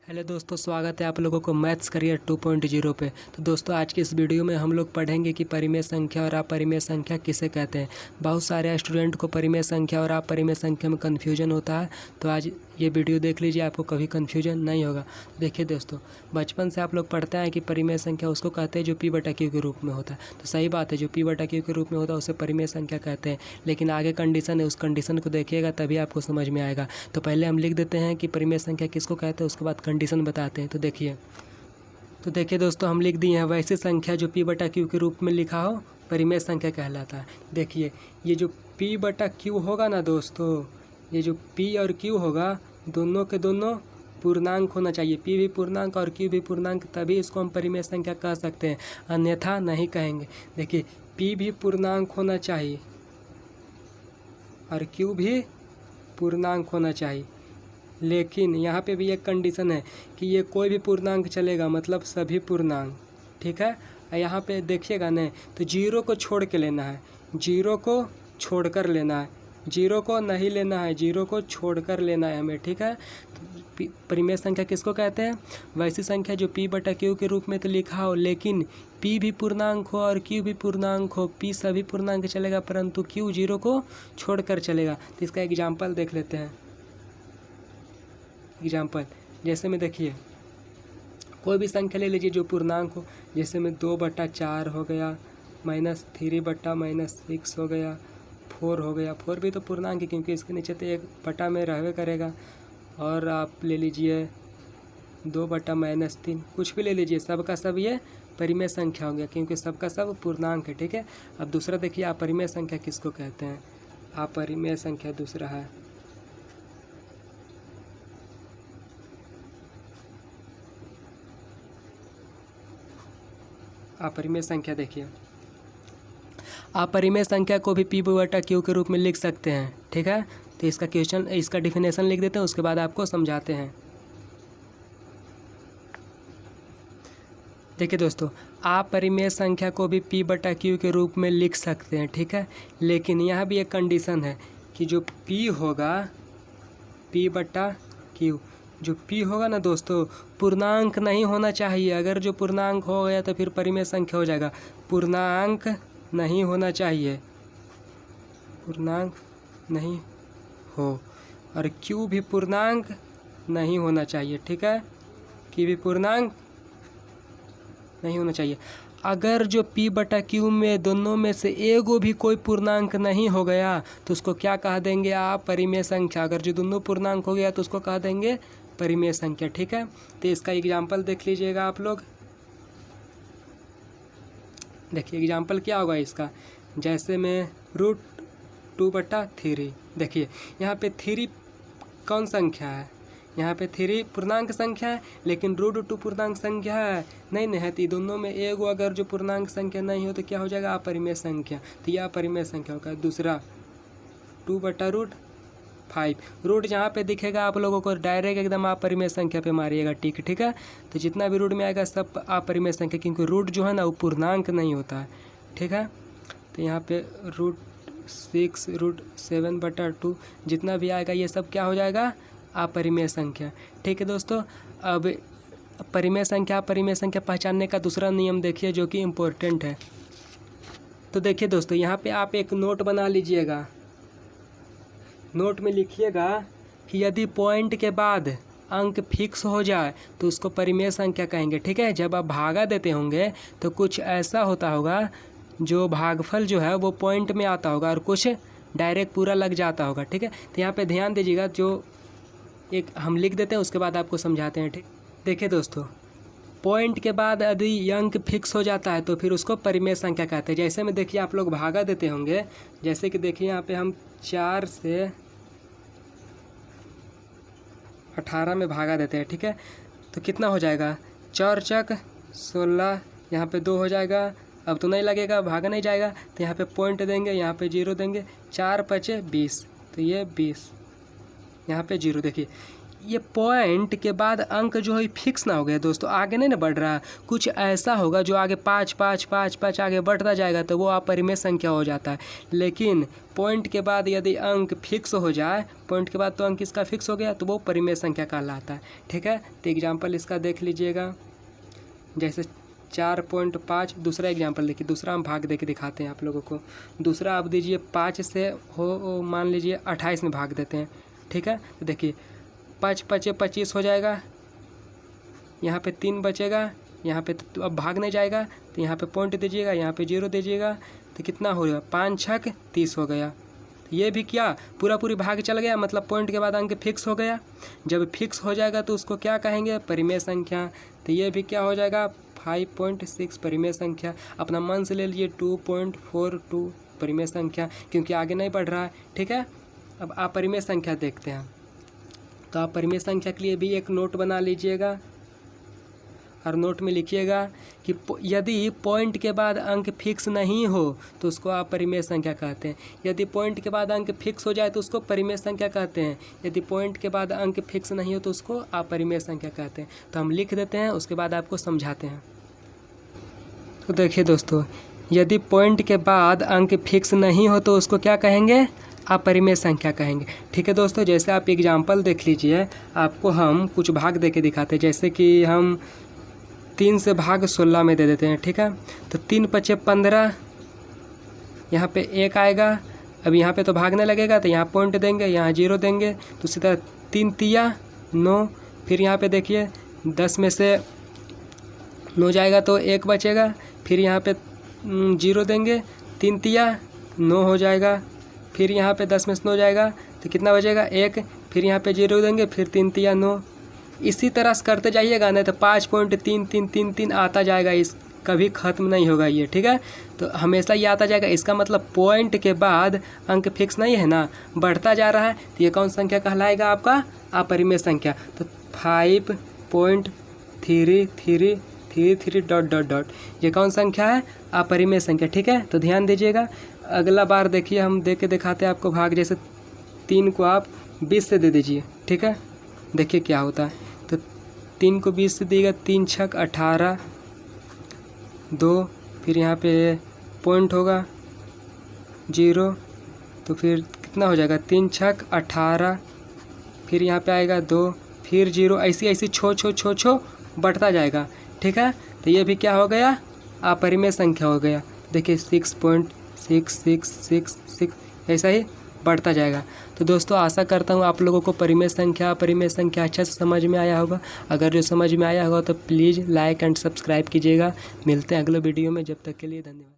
Hello दोस्तों, स्वागत है आप लोगों को मैथ्स करियर 2.0 पे। तो दोस्तों, आज की इस वीडियो में हम लोग पढ़ेंगे कि परिमेय संख्या और अपरिमेय संख्या किसे कहते हैं। बहुत सारे स्टूडेंट को परिमेय संख्या और अपरिमेय संख्या में कन्फ्यूजन होता है, तो आज ये वीडियो देख लीजिए, आपको कभी कन्फ्यूजन नहीं होगा। देखिए दोस्तों, बचपन से आप लोग पढ़ते हैं कि परिमेय संख्या उसको कहते हैं जो P/Q के रूप में होता है। तो सही बात है, जो P/Q के रूप में होता है उसे परिमेय संख्या कहते हैं। लेकिन आगे कंडीशन है, उस कंडीशन को देखिएगा तभी आपको समझ में आएगा। तो पहले हम लिख देते हैं कि परिमेय संख्या किसको कहते हैं, उसके बाद कंडीशन बताते हैं। तो देखिए दोस्तों, हम लिख दिए हैं वैसी संख्या जो P/Q के रूप में लिखा हो परिमेय संख्या कहलाता है। देखिए, ये जो P/Q होगा ना दोस्तों, ये जो P और Q होगा, दोनों के दोनों पूर्णांक होना चाहिए। P भी पूर्णांक और Q भी पूर्णांक, तभी इसको हम परिमेय संख्या कह सकते हैं, अन्यथा नहीं कहेंगे। देखिए, P भी पूर्णांक होना चाहिए और Q भी पूर्णांक होना चाहिए। लेकिन यहाँ पे भी एक कंडीशन है कि ये कोई भी पूर्णांक चलेगा, मतलब सभी पूर्णांक, ठीक है। यहाँ पे देखिएगा न, तो जीरो को छोड़ के लेना है, जीरो को छोड़ कर लेना है, जीरो को नहीं लेना है, जीरो को छोड़ कर लेना है हमें, ठीक है। तो परिमेय संख्या किसको कहते हैं? वैसी संख्या जो P/Q के रूप में तो लिखा हो, लेकिन P भी पूर्णांक हो और Q भी पूर्णांक हो। P सभी पूर्णांक चलेगा, परंतु Q जीरो को छोड़ कर चलेगा। तो इसका एग्जाम्पल देख लेते हैं। एग्जाम्पल जैसे में देखिए, कोई भी संख्या ले लीजिए जो पूर्णांक हो, जैसे में 2/4 हो गया, -3/-6 हो गया, 4 हो गया। 4 भी तो पूर्णांक है क्योंकि इसके नीचे तो 1 में रहवे करेगा। और आप ले लीजिए 2/-3, कुछ भी ले लीजिए, सब का सब ये परिमेय संख्या हो गया क्योंकि सबका सब पूर्णांक है, ठीक है। अब दूसरा देखिए, अपरिमेय संख्या किसको कहते हैं? अपरिमेय संख्या दूसरा है, अपरिमेय संख्या। देखिए, अपरिमेय संख्या को भी P/Q के रूप में लिख सकते हैं, ठीक है। तो इसका डिफिनेशन लिख देते हैं, उसके बाद आपको समझाते हैं। देखिए दोस्तों, अपरिमेय संख्या को भी P/Q के रूप में लिख सकते हैं, ठीक है। लेकिन यहाँ भी एक कंडीशन है कि जो P होगा, P/Q, जो P होगा ना दोस्तों, पूर्णांक नहीं होना चाहिए। अगर जो पूर्णांक हो गया तो फिर परिमेय संख्या हो जाएगा। पूर्णांक नहीं होना चाहिए, पूर्णांक नहीं हो, और Q भी पूर्णांक नहीं होना चाहिए, ठीक है। Q भी पूर्णांक नहीं होना चाहिए। अगर जो P/Q में दोनों में से एगो भी कोई पूर्णांक नहीं हो गया तो उसको क्या कह देंगे? अपरिमेय संख्या। अगर जो दोनों पूर्णांक हो गया तो उसको कह देंगे परिमेय संख्या, ठीक है। तो इसका एग्जाम्पल देख लीजिएगा आप लोग। देखिए एग्जाम्पल क्या होगा इसका, जैसे में √2/3। देखिए यहाँ पे 3 कौन संख्या है? यहाँ पे 3 पूर्णांक संख्या है, लेकिन √2 पूर्णांक संख्या है नहीं है। तो दोनों में एगो अगर जो पूर्णांक संख्या नहीं हो तो क्या हो जाएगा? अपरिमेय संख्या। तो यह अपरिमेय संख्या होगा। दूसरा 2/√5, रूट जहाँ पे दिखेगा आप लोगों को डायरेक्ट एकदम अपरिमेय संख्या पे मारिएगा, ठीक है। तो जितना भी रूट में आएगा सब अपरिमेय संख्या, क्योंकि रूट जो है ना वो पूर्णांक नहीं होता है, ठीक है। तो यहाँ पे √6, √7/2 जितना भी आएगा ये सब क्या हो जाएगा? अपरिमेय संख्या, ठीक है दोस्तों। अब परिमेय संख्या अपरिमेय संख्या पहचानने का दूसरा नियम देखिए जो कि इम्पोर्टेंट है। तो देखिए दोस्तों, यहाँ पे आप एक नोट बना लीजिएगा। नोट में लिखिएगा कि यदि पॉइंट के बाद अंक फिक्स हो जाए तो उसको परिमेय संख्या कहेंगे, ठीक है। जब आप भागा देते होंगे तो कुछ ऐसा होता होगा, जो भागफल जो है वो पॉइंट में आता होगा और कुछ डायरेक्ट पूरा लग जाता होगा, ठीक है। तो यहाँ पे ध्यान दीजिएगा, जो एक हम लिख देते हैं उसके बाद आपको समझाते हैं, ठीक। देखिए दोस्तों, पॉइंट के बाद यदि अंक फिक्स हो जाता है तो फिर उसको परिमेय संख्या कहते हैं। जैसे में देखिए आप लोग भागा देते होंगे, जैसे कि देखिए यहाँ पे हम 4 से 18 में भागा देते हैं, ठीक है। तो कितना हो जाएगा? 4 चक 16, यहाँ पे 2 हो जाएगा। अब तो नहीं लगेगा, भागा नहीं जाएगा, तो यहाँ पे पॉइंट देंगे, यहाँ पे 0 देंगे। 4 × 5 = 20, तो ये 20, यहाँ पे 0। देखिए ये पॉइंट के बाद अंक जो है फिक्स ना हो गया दोस्तों, आगे नहीं ना बढ़ रहा, कुछ ऐसा होगा जो आगे 5 5 5 5 आगे बढ़ता जाएगा तो वो अपरिमेय संख्या हो जाता है। लेकिन पॉइंट के बाद यदि अंक फिक्स हो जाए, पॉइंट के बाद तो अंक इसका फिक्स हो गया तो वो परिमेय संख्या कहलाता है। ठीक है, तो एग्जाम्पल इसका देख लीजिएगा, जैसे 4.5। दूसरा एग्जाम्पल देखिए, दूसरा हम भाग दे के दिखाते हैं आप लोगों को। दूसरा आप दीजिए 5 से हो मान लीजिए 28 में भाग देते हैं। ठीक है, तो देखिए 5 5 25 हो जाएगा, यहाँ पे 3 बचेगा, यहाँ पे तो अब भाग नहीं जाएगा तो यहाँ पे पॉइंट दीजिएगा, यहाँ पे 0 दीजिएगा, तो कितना हो गया 5 6 30 हो गया। तो ये भी क्या पूरी भाग चल गया, मतलब पॉइंट के बाद अंक फिक्स हो गया। जब फिक्स हो जाएगा तो उसको क्या कहेंगे, परिमेय संख्या। तो ये भी क्या हो जाएगा 5.6 परिमेय संख्या। अपना मन से ले लीजिए 2.42 परिमेय संख्या, क्योंकि आगे नहीं बढ़ रहा है। ठीक है, अब अपरिमेय संख्या देखते हैं। तो आप परिमेय संख्या के लिए भी एक नोट बना लीजिएगा और नोट में लिखिएगा कि यदि पॉइंट के बाद अंक फिक्स नहीं हो तो उसको आप परिमेय संख्या कहते हैं। यदि पॉइंट के बाद अंक फिक्स हो जाए तो उसको परिमेय संख्या कहते हैं। यदि पॉइंट के बाद अंक फिक्स नहीं हो तो उसको अपरिमेय संख्या कहते हैं। तो हम लिख देते हैं, उसके बाद आपको समझाते हैं। तो देखिए दोस्तों, यदि पॉइंट के बाद अंक फिक्स नहीं हो तो उसको क्या कहेंगे, अपरिमेय संख्या कहेंगे। ठीक है दोस्तों, जैसे आप एग्जाम्पल देख लीजिए, आपको हम कुछ भाग दे के दिखाते हैं। जैसे कि हम 3 से भाग 16 में दे देते हैं। ठीक है, तो 3 5 15, यहाँ पे 1 आएगा। अब यहाँ पे तो भागने लगेगा तो यहाँ पॉइंट देंगे, यहाँ 0 देंगे, तो उसी तरह 3 तिया 9। फिर यहाँ पे देखिए 10 में से 9 जाएगा तो 1 बचेगा, फिर यहाँ पे 0 देंगे, 3 तिया 9 हो जाएगा। फिर यहाँ पे 10 में से 9 जाएगा तो कितना बचेगा 1, फिर यहाँ पे 0 देंगे, फिर 3 तिया 9। इसी तरह से करते जाइएगा, नहीं तो 5.3333 आता जाएगा, इस कभी ख़त्म नहीं होगा ये। ठीक है, तो हमेशा ये आता जाएगा। इसका मतलब पॉइंट के बाद अंक फिक्स नहीं है ना, बढ़ता जा रहा है, तो ये कौन संख्या कहलाएगा, आपका अपरिमेय संख्या। तो 5.3333 ... ये कौन संख्या है, अपरिमेय संख्या। ठीक है, तो ध्यान दीजिएगा। अगला बार देखिए, हम दे के दिखाते हैं आपको भाग। जैसे 3 को आप 20 से दे दीजिए। ठीक है, देखिए क्या होता है। तो 3 को 20 से दिएगा, 3 6 18 2, फिर यहाँ पे पॉइंट होगा 0, तो फिर कितना हो जाएगा 3 6 18, फिर यहाँ पे आएगा 2, फिर 0, ऐसी छो बढ़ता जाएगा। ठीक है, तो ये भी क्या हो गया, अपरिमेय संख्या हो गया। देखिए 6.6666, ऐसा ही बढ़ता जाएगा। तो दोस्तों, आशा करता हूँ आप लोगों को परिमेय संख्या अपरिमेय संख्या अच्छा से समझ में आया होगा। अगर जो समझ में आया होगा तो प्लीज़ लाइक एंड सब्सक्राइब कीजिएगा। मिलते हैं अगले वीडियो में, जब तक के लिए धन्यवाद।